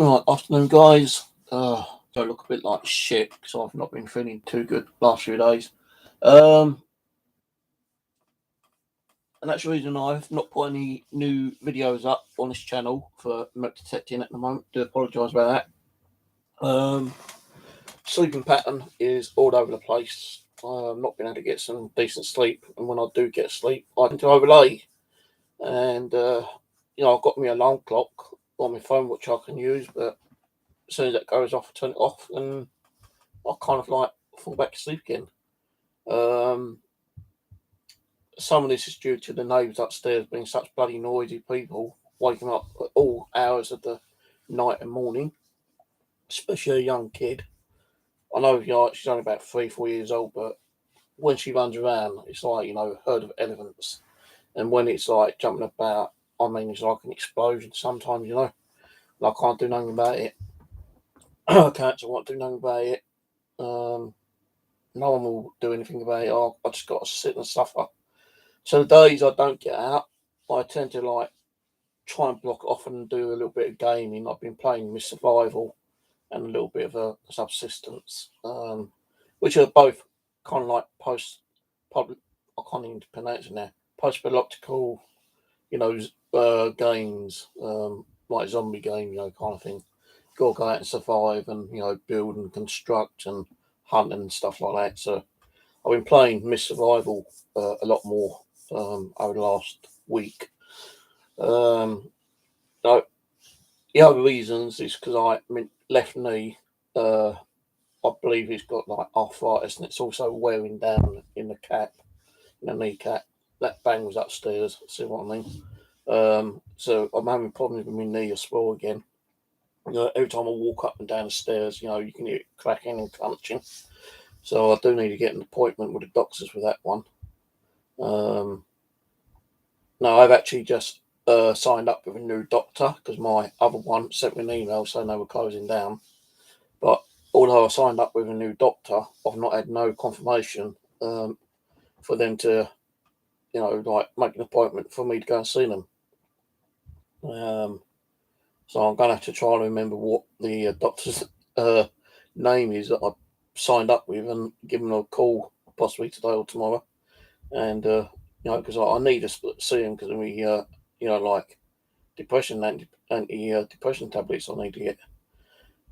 Right, afternoon, guys. I look a bit like shit because I've not been feeling too good last few days. And that's the reason I've not put any new videos up on this channel for remote detecting at the moment. Do apologise about that. Sleeping pattern is all over the place. I've not been able to get some decent sleep, and when I do get sleep, I tend to overlay. And I've got my alarm clock on my phone which I can use, but as soon as that goes off, I turn it off, and I kind of like fall back to sleep again. Some of this is due to the neighbours upstairs being such bloody noisy people, waking up at all hours of the night and morning, especially a young kid. I know she's only about 3-4 years old, but when she runs around, it's like, a herd of elephants. And when it's like jumping about, I mean, it's like an explosion sometimes, and I can't do nothing about it. I can't do nothing about it. No one will do anything about it. I just got to sit and suffer. So the days I don't get out, I tend to try and block it off and do a little bit of gaming. I've been playing Miss Survival and a little bit of a Subsistence, which are both kind of like public. I can't even pronounce it now. Post-apocalyptic, games, like zombie game, kind of thing. Got to go out and survive and build and construct and hunt and stuff like that. So I've been playing Miss Survival a lot more over the last week. So the other reasons is because left knee, I believe he's got like arthritis, and it's also wearing down in the kneecap. That bangs upstairs. See what I mean? So I'm having problems with my knee as well again. Every time I walk up and down the stairs, you can hear it cracking and crunching. So I do need to get an appointment with the doctors for that one. No, I've actually just signed up with a new doctor because my other one sent me an email saying they were closing down. But although I signed up with a new doctor, I've not had no confirmation for them to, make an appointment for me to go and see them. So I'm going to have to try and remember what the doctor's name is that I signed up with and give them a call possibly today or tomorrow. And because I need to see him because we, like depression anti-depression tablets I need to get.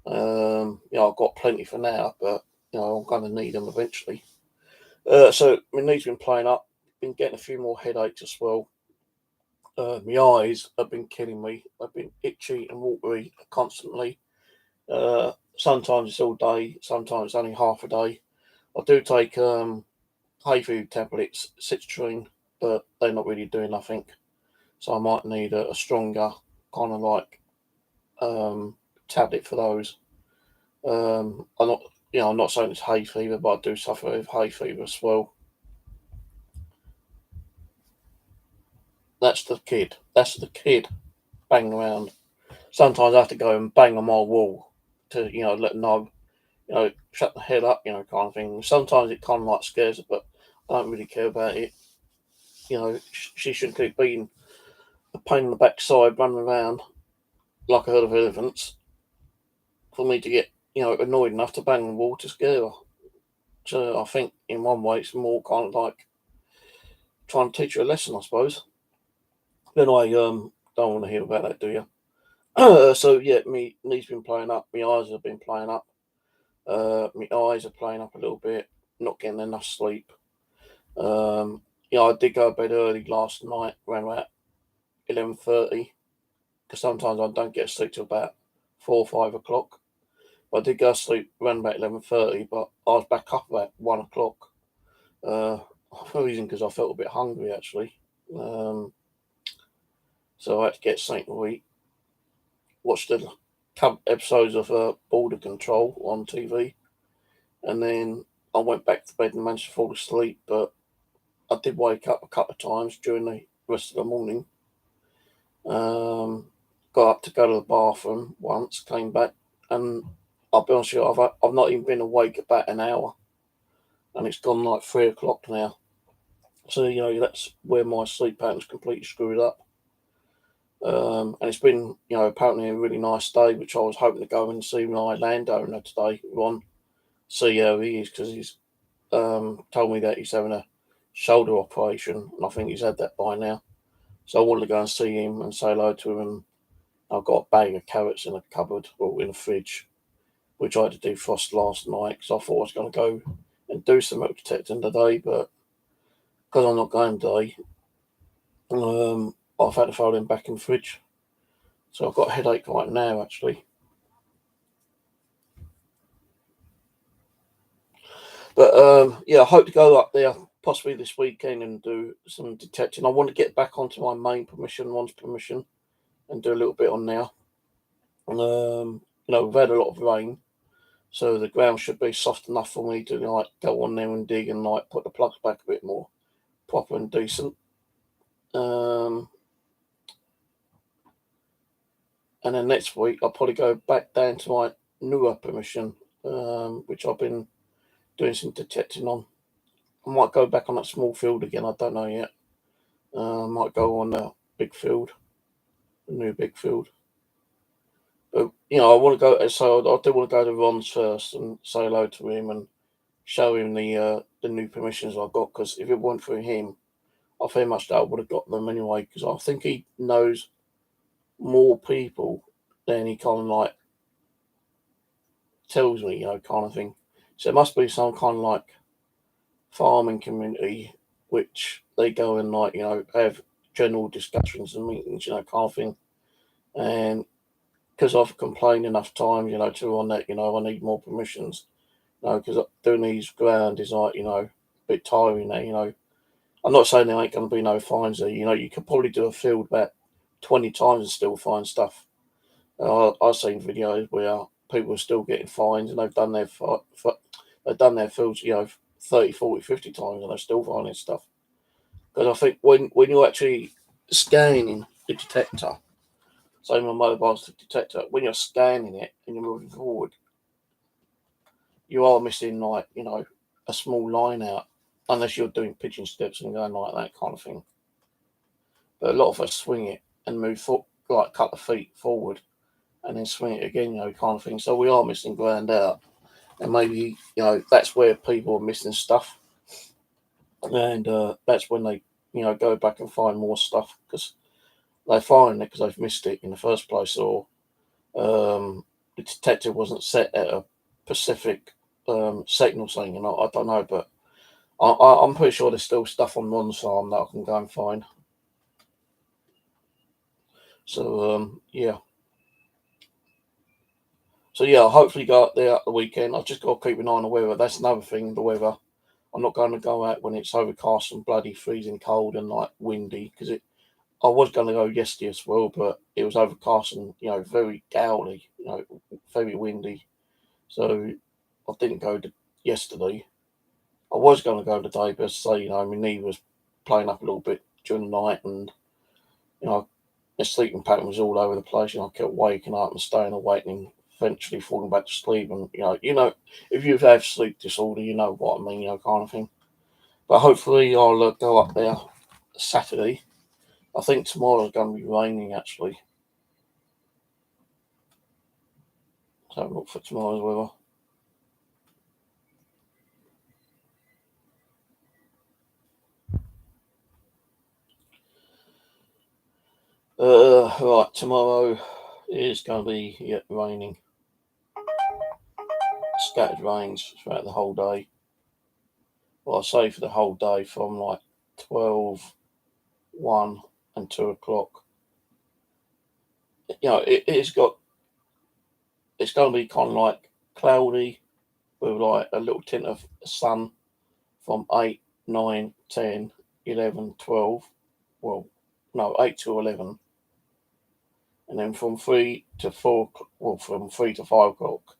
I've got plenty for now, but I'm going to need them eventually. So my knees been playing up, been getting a few more headaches as well. My eyes have been killing me. I've been itchy and watery constantly. Sometimes it's all day, sometimes it's only half a day. I do take hay fever tablets, citrine, but they're not really doing nothing. So I might need a stronger kind of tablet for those. I'm not saying it's hay fever, but I do suffer with hay fever as well. That's the kid. Banging around. Sometimes I have to go and bang on my wall to, let them know, shut the hell up, kind of thing. Sometimes it kind of scares her, but I don't really care about it. She shouldn't keep being a pain in the backside running around like a herd of elephants for me to get, annoyed enough to bang the wall to scare her. So I think in one way it's more kind of like trying to teach her a lesson, I suppose. Then I don't want to hear about that, do you? So yeah, my knees been playing up, my eyes have been playing up. My eyes are playing up a little bit, not getting enough sleep. I did go to bed early last night, around about 11:30, because sometimes I don't get sleep till about 4 or 5 o'clock. But I did go to sleep around about 11:30, but I was back up about 1 o'clock. For a reason because I felt a bit hungry actually. So I had to get something to eat. Watched a couple episodes of Border Control on TV, and then I went back to bed and managed to fall asleep. But I did wake up a couple of times during the rest of the morning. Got up to go to the bathroom once, came back, and I'll be honest with you, I've not even been awake about an hour, and it's gone 3 o'clock now. So that's where my sleep pattern's completely screwed up. And it's been, apparently a really nice day, which I was hoping to go and see my landowner today, Ron, see how he is, because he's told me that he's having a shoulder operation, and I think he's had that by now. So I wanted to go and see him and say hello to him. I've got a bag of carrots in the cupboard, or in the fridge, which I had to defrost last night because I thought I was going to go and do some milk detecting today, but because I'm not going today, I've had to throw them back in the fridge. So I've got a headache right now, actually. But yeah, I hope to go up there possibly this weekend and do some detecting. I want to get back onto my main one's permission, and do a little bit on there. We've had a lot of rain, so the ground should be soft enough for me to go on there and dig and put the plugs back a bit more proper and decent. And then next week I'll probably go back down to my newer permission, which I've been doing some detecting on. I might go back on that small field again. I don't know yet. I might go on the big field, the new big field. But I want to go. So I do want to go to Ron's first and say hello to him and show him the new permissions I've got. Because if it weren't for him, I very much doubt I would have got them anyway. Because I think he knows more people than he kind of tells me, kind of thing. So it must be some kind of farming community which they go and have general discussions and meetings, kind of thing. And because I've complained enough times, to on that, I need more permissions, because doing these ground is a bit tiring now. I'm not saying there ain't going to be no fines there. You could probably do a field about 20 times and still find stuff. I've seen videos where people are still getting fines and they've done their fields, 30, 40, 50 times and they're still finding stuff. Because I think when you're actually scanning the detector, say my mobile's the detector, when you're scanning it and you're moving forward, you are missing a small line out, unless you're doing pigeon steps and going like that kind of thing. But a lot of us swing it and move a couple of feet forward and then swing it again, kind of thing. So we are missing ground out. And maybe, that's where people are missing stuff. And that's when they, go back and find more stuff because they find it because they've missed it in the first place, or the detector wasn't set at a specific signal saying, I don't know, but I'm pretty sure there's still stuff on Ron's farm that I can go and find. So, yeah. So, yeah, I'll hopefully go out there at the weekend. I've just got to keep an eye on the weather. That's another thing, the weather. I'm not going to go out when it's overcast and bloody freezing cold and windy, because I was going to go yesterday as well, but it was overcast and very gowly, very windy. So I didn't go yesterday. I was going to go today, but say my knee was playing up a little bit during the night, and the sleeping pattern was all over the place. I kept waking up and staying awake and eventually falling back to sleep. And if you have sleep disorder, you know what I mean, kind of thing. But hopefully I'll go up there Saturday. I think tomorrow's going to be raining actually. So look for tomorrow's weather. Right, tomorrow is going to be raining. Scattered rains throughout the whole day. Well, I say for the whole day from 12, 1 and 2 o'clock. It's going to be kind of cloudy with a little tint of sun from 8, 9, 10, 11, 12. Well, no, 8 to 11. And then from 3 to 4, well, from 3 to 5 o'clock,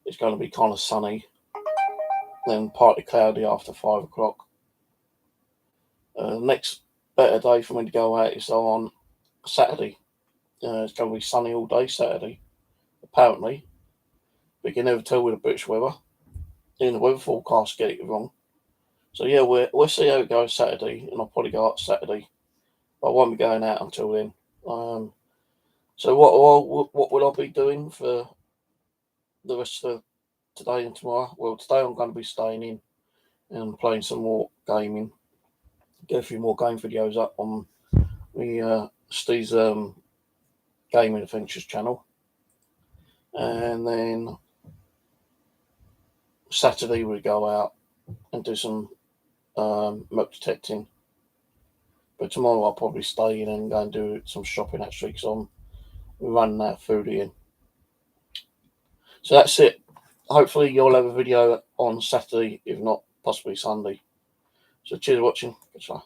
it's going to be kind of sunny. Then partly cloudy after 5 o'clock. Next better day for me to go out is on Saturday. It's going to be sunny all day Saturday, apparently. But you can never tell with the British weather. In the weather forecast, get it wrong. So yeah, we'll see how it goes Saturday, and I'll probably go out Saturday. But I won't be going out until then. So what will I be doing for the rest of today and tomorrow? Well, today I'm going to be staying in and playing some more gaming. Get a few more game videos up on the Steve's Gaming Adventures channel, and then Saturday we go out and do some smoke detecting. But tomorrow I'll probably stay in and go and do some shopping actually, because I'm running out of food in. So that's it. Hopefully you'll have a video on Saturday, if not possibly Sunday. So cheers for watching. Goodbye.